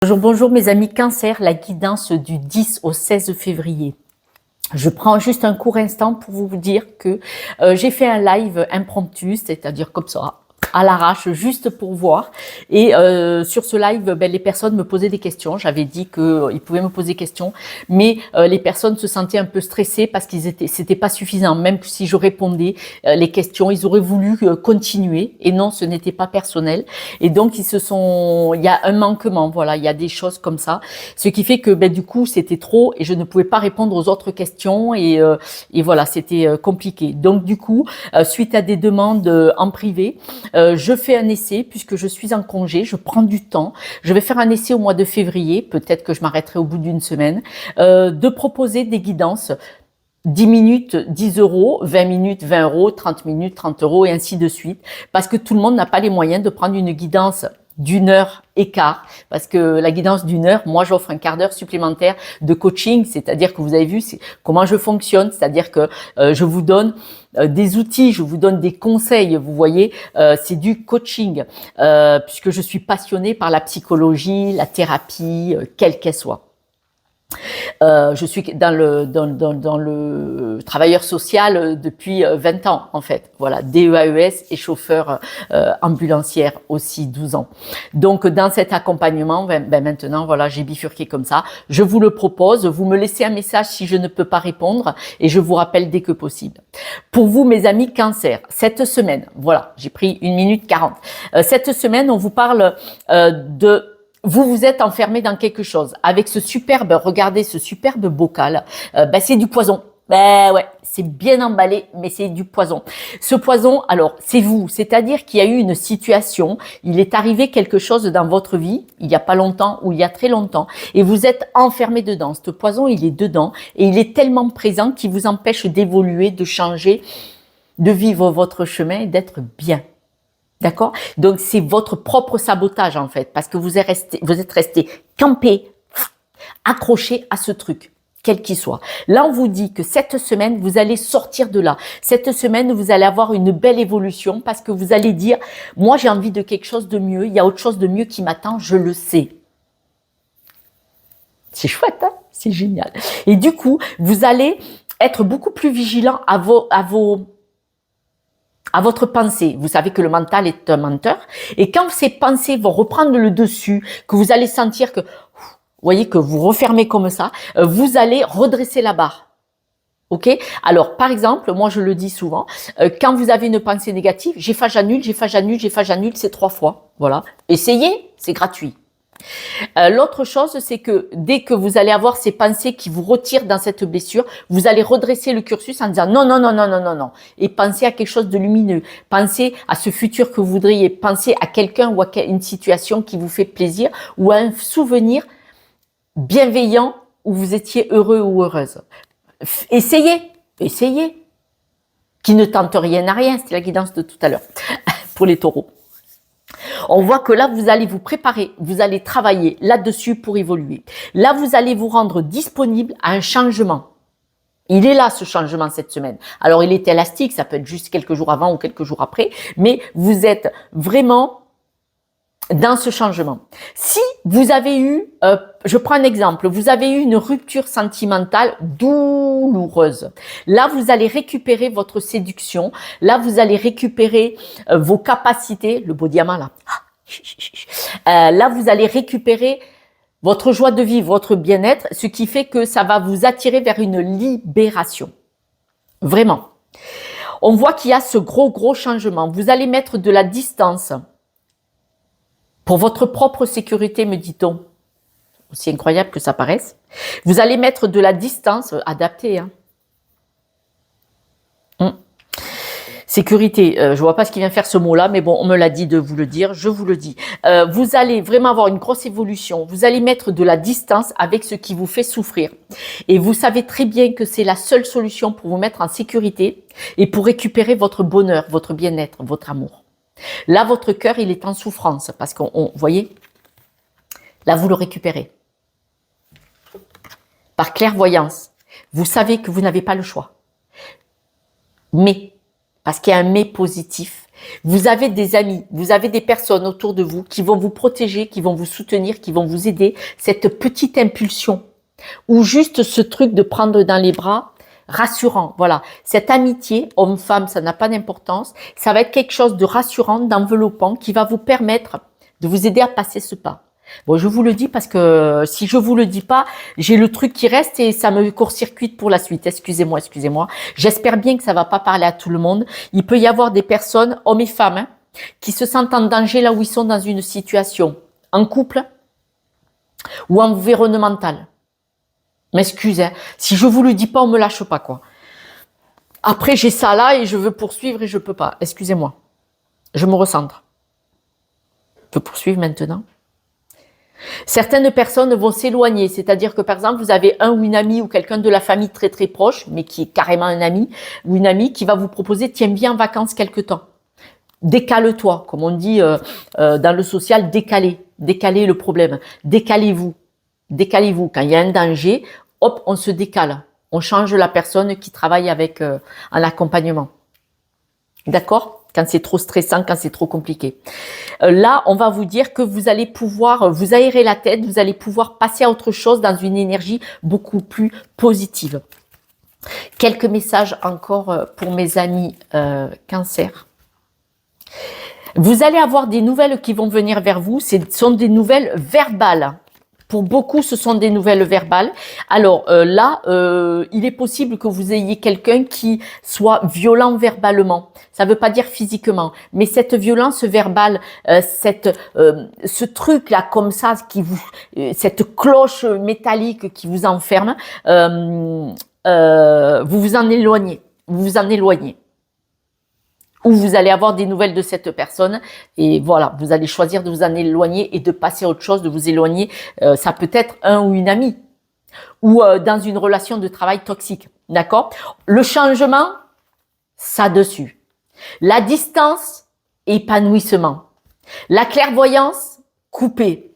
Bonjour, bonjour mes amis Cancer, la guidance du 10 au 16 février. Je prends juste un court instant pour vous dire que j'ai fait un live impromptu, c'est-à-dire comme ça, à l'arrache, juste pour voir. Et sur ce live, les personnes me posaient des questions. J'avais dit qu'ils pouvaient me poser des questions, mais les personnes se sentaient un peu stressées parce c'était pas suffisant. Même si je répondais les questions, ils auraient voulu continuer. Et non, ce n'était pas personnel. Et donc il y a un manquement. Voilà, il y a des choses comme ça, ce qui fait que du coup c'était trop et je ne pouvais pas répondre aux autres questions et voilà, c'était compliqué. Donc du coup, suite à des demandes en privé. Je fais un essai puisque je suis en congé, je prends du temps. Je vais faire un essai au mois de février, peut-être que je m'arrêterai au bout d'une semaine, de proposer des guidances. 10 minutes, 10 euros, 20 minutes, 20 euros, 30 minutes, 30 euros et ainsi de suite. Parce que tout le monde n'a pas les moyens de prendre une guidance d'1 heure et quart, parce que la guidance d'1 heure, moi j'offre un quart d'heure supplémentaire de coaching, c'est-à-dire que vous avez vu comment je fonctionne, c'est-à-dire que je vous donne des outils, je vous donne des conseils, vous voyez, c'est du coaching, puisque je suis passionnée par la psychologie, la thérapie, quelle qu'elle soit. Je suis dans le travailleur social depuis 20 ans en fait. Voilà, DEAES et chauffeur ambulancière aussi 12 ans. Donc dans cet accompagnement, maintenant voilà, j'ai bifurqué comme ça. Je vous le propose. Vous me laissez un message si je ne peux pas répondre et je vous rappelle dès que possible. Pour vous mes amis Cancer, cette semaine, voilà, j'ai pris 1 minute 40. Cette semaine, on vous parle de vous vous êtes enfermé dans quelque chose. Avec ce superbe, regardez ce superbe bocal, c'est du poison. Ouais, c'est bien emballé, mais c'est du poison. Ce poison, alors, c'est vous. C'est-à-dire qu'il y a eu une situation, il est arrivé quelque chose dans votre vie, il n'y a pas longtemps ou il y a très longtemps, et vous êtes enfermé dedans. Ce poison, il est dedans, et il est tellement présent qu'il vous empêche d'évoluer, de changer, de vivre votre chemin et d'être bien. D'accord? Donc, c'est votre propre sabotage, en fait, parce que vous êtes resté campé, accroché à ce truc, quel qu'il soit. Là, on vous dit que cette semaine, vous allez sortir de là. Cette semaine, vous allez avoir une belle évolution parce que vous allez dire, moi, j'ai envie de quelque chose de mieux. Il y a autre chose de mieux qui m'attend, je le sais. C'est chouette, hein? C'est génial. Et du coup, vous allez être beaucoup plus vigilant à votre pensée. Vous savez que le mental est un menteur. Et quand ces pensées vont reprendre le dessus, que vous allez sentir que, vous voyez, que vous refermez comme ça, vous allez redresser la barre. Ok? Alors, par exemple, moi je le dis souvent, quand vous avez une pensée négative, j'annule, c'est 3 fois. Voilà. Essayez, c'est gratuit. L'autre chose, c'est que dès que vous allez avoir ces pensées qui vous retirent dans cette blessure, vous allez redresser le cursus en disant non, non, non, non, non, non, non. Et pensez à quelque chose de lumineux. Pensez à ce futur que vous voudriez. Pensez à quelqu'un ou à une situation qui vous fait plaisir ou à un souvenir bienveillant où vous étiez heureux ou heureuse. Essayez. Qui ne tente rien à rien. C'était la guidance de tout à l'heure pour les taureaux. On voit que là, vous allez vous préparer, vous allez travailler là-dessus pour évoluer. Là, vous allez vous rendre disponible à un changement. Il est là, ce changement, cette semaine. Alors, il est élastique, ça peut être juste quelques jours avant ou quelques jours après, mais vous êtes vraiment dans ce changement. Si vous avez eu, je prends un exemple, vous avez eu une rupture sentimentale douloureuse. Là, vous allez récupérer votre séduction. Là, vous allez récupérer vos capacités. Le beau diamant, là. Là, vous allez récupérer votre joie de vivre, votre bien-être, ce qui fait que ça va vous attirer vers une libération. Vraiment. On voit qu'il y a ce gros changement. Vous allez mettre de la distance. Pour votre propre sécurité, me dit-on, aussi incroyable que ça paraisse, vous allez mettre de la distance adaptée. Sécurité, je vois pas ce qui vient faire ce mot-là, mais bon, on me l'a dit de vous le dire, je vous le dis. Vous allez vraiment avoir une grosse évolution. Vous allez mettre de la distance avec ce qui vous fait souffrir. Et vous savez très bien que c'est la seule solution pour vous mettre en sécurité et pour récupérer votre bonheur, votre bien-être, votre amour. Là, votre cœur, il est en souffrance parce vous voyez, là, vous le récupérez. Par clairvoyance, vous savez que vous n'avez pas le choix. Mais, parce qu'il y a un mais positif, Vous avez des amis, vous avez des personnes autour de vous qui vont vous protéger, qui vont vous soutenir, qui vont vous aider. Cette petite impulsion ou juste ce truc de prendre dans les bras, rassurant. Voilà, cette amitié, homme-femme, ça n'a pas d'importance. Ça va être quelque chose de rassurant, d'enveloppant, qui va vous permettre de vous aider à passer ce pas. Bon, je vous le dis parce que si je vous le dis pas, j'ai le truc qui reste et ça me court-circuite pour la suite. Excusez-moi, excusez-moi. J'espère bien que ça va pas parler à tout le monde. Il peut y avoir des personnes, hommes et femmes, hein, qui se sentent en danger là où ils sont dans une situation, en couple ou environnementale. M'excuse, hein. Si je vous le dis pas, on me lâche pas, quoi. Après, j'ai ça là et je veux poursuivre et je peux pas. Excusez-moi. Je me recentre. Je peux poursuivre maintenant. Certaines personnes vont s'éloigner, c'est-à-dire que par exemple, vous avez un ou une amie ou quelqu'un de la famille très très proche, mais qui est carrément un ami ou une amie qui va vous proposer, tiens, viens en vacances quelque temps. Décale-toi, comme on dit dans le social, décalez le problème, décalez-vous. Quand il y a un danger, hop, on se décale, on change la personne qui travaille avec en accompagnement. D'accord ? Quand c'est trop stressant, quand c'est trop compliqué. Là, on va vous dire que vous allez pouvoir vous aérer la tête, vous allez pouvoir passer à autre chose dans une énergie beaucoup plus positive. Quelques messages encore pour mes amis Cancer. Vous allez avoir des nouvelles qui vont venir vers vous, ce sont des nouvelles verbales. Pour beaucoup, ce sont des nouvelles verbales. Alors là, il est possible que vous ayez quelqu'un qui soit violent verbalement. Ça ne veut pas dire physiquement, mais cette violence verbale, ce truc là comme ça, cette cloche métallique qui vous enferme, vous vous en éloignez. Vous vous en éloignez. Ou vous allez avoir des nouvelles de cette personne et voilà, vous allez choisir de vous en éloigner et de passer à autre chose, de vous éloigner. Ça peut être un ou une amie ou dans une relation de travail toxique, d'accord ? Le changement, ça dessus. La distance, épanouissement. La clairvoyance, coupé.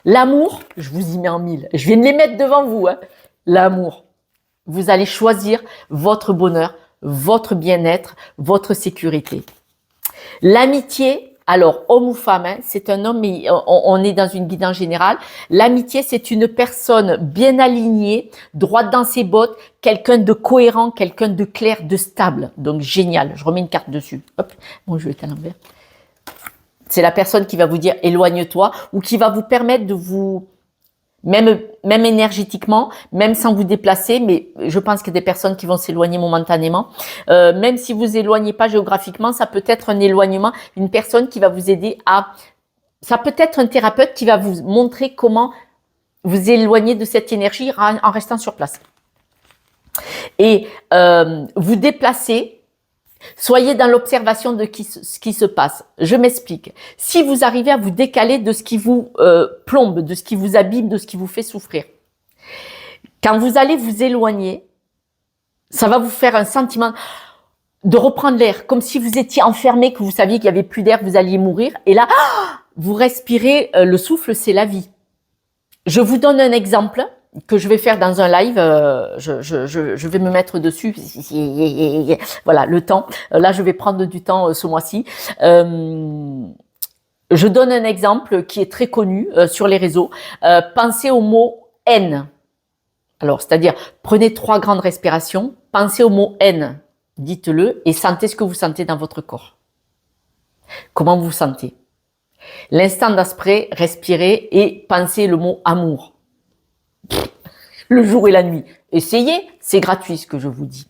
L'amour, je vous y mets en mille. Je viens de les mettre devant vous. Hein. L'amour. Vous allez choisir votre bonheur, votre bien-être, votre sécurité. L'amitié, alors homme ou femme, hein, c'est un homme, mais on est dans une guidance générale. L'amitié, c'est une personne bien alignée, droite dans ses bottes, quelqu'un de cohérent, quelqu'un de clair, de stable. Donc génial, je remets une carte dessus. Hop, bon, je vais être à l'envers. C'est la personne qui va vous dire éloigne-toi ou qui va vous permettre de vous... Même énergétiquement, même sans vous déplacer, mais je pense qu'il y a des personnes qui vont s'éloigner momentanément. Même si vous éloignez pas géographiquement, ça peut être un éloignement, une personne qui va vous aider à... Ça peut être un thérapeute qui va vous montrer comment vous éloigner de cette énergie en restant sur place. Et vous déplacer. Soyez dans l'observation de ce qui se passe. Je m'explique. Si vous arrivez à vous décaler de ce qui vous plombe, de ce qui vous abîme, de ce qui vous fait souffrir, quand vous allez vous éloigner, ça va vous faire un sentiment de reprendre l'air, comme si vous étiez enfermé, que vous saviez qu'il n'y avait plus d'air, que vous alliez mourir. Et là, vous respirez, le souffle, c'est la vie. Je vous donne un exemple que je vais faire dans un live, je vais me mettre dessus, voilà, le temps, là je vais prendre du temps ce mois-ci. Je donne un exemple qui est très connu sur les réseaux, pensez au mot haine. Alors, c'est-à-dire, prenez 3 grandes respirations, pensez au mot haine, dites-le et sentez ce que vous sentez dans votre corps. Comment vous vous sentez? L'instant d'après, respirez et pensez le mot amour. Le jour et la nuit. Essayez, c'est gratuit ce que je vous dis.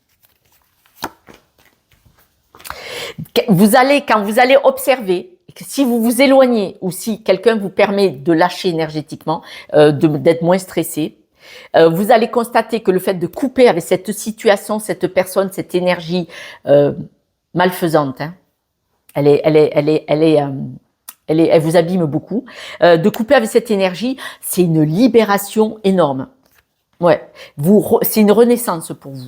Quand vous allez observer, si vous vous éloignez ou si quelqu'un vous permet de lâcher énergétiquement, d'être moins stressé, vous allez constater que le fait de couper avec cette situation, cette personne, cette énergie malfaisante, hein, elle vous abîme beaucoup. De couper avec cette énergie, c'est une libération énorme. Ouais, c'est une renaissance pour vous.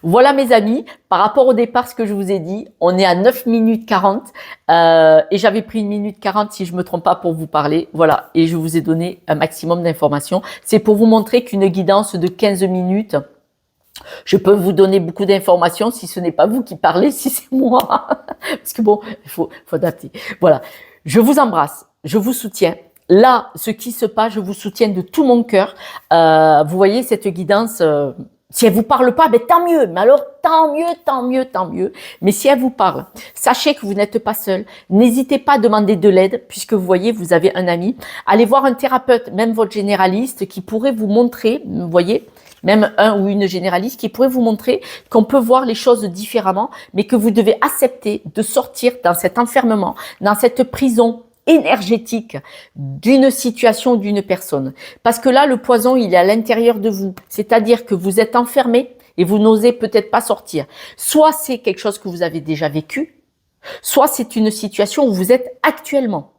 Voilà mes amis, par rapport au départ, ce que je vous ai dit, on est à 9 minutes 40 et j'avais pris 1 minute 40 si je me trompe pas pour vous parler. Voilà, et je vous ai donné un maximum d'informations. C'est pour vous montrer qu'une guidance de 15 minutes, Je peux vous donner beaucoup d'informations si ce n'est pas vous qui parlez, si c'est moi. Parce que bon, il faut adapter. Voilà. Je vous embrasse. Je vous soutiens. Là, ce qui se passe, je vous soutiens de tout mon cœur. Vous voyez cette guidance, si elle vous parle pas, ben tant mieux. Mais alors, tant mieux, tant mieux, tant mieux. Mais si elle vous parle, sachez que vous n'êtes pas seul. N'hésitez pas à demander de l'aide, puisque vous voyez, vous avez un ami. Allez voir un thérapeute, même votre généraliste, qui pourrait vous montrer, vous voyez, même un ou une généraliste, qui pourrait vous montrer qu'on peut voir les choses différemment, mais que vous devez accepter de sortir dans cet enfermement, dans cette prison énergétique d'une situation, d'une personne. Parce que là, le poison, il est à l'intérieur de vous. C'est-à-dire que vous êtes enfermé et vous n'osez peut-être pas sortir. Soit c'est quelque chose que vous avez déjà vécu, soit c'est une situation où vous êtes actuellement.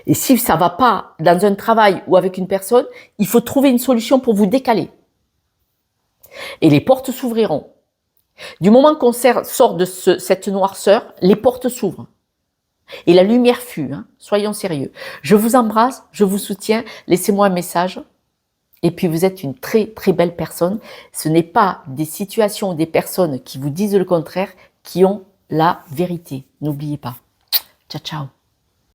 Et si ça va pas dans un travail ou avec une personne, il faut trouver une solution pour vous décaler. Et les portes s'ouvriront. Du moment qu'on sort de cette noirceur, les portes s'ouvrent. Et la lumière fut, hein, soyons sérieux. Je vous embrasse, je vous soutiens, laissez-moi un message. Et puis vous êtes une très très belle personne. Ce n'est pas des situations ou des personnes qui vous disent le contraire qui ont la vérité. N'oubliez pas. Ciao, ciao.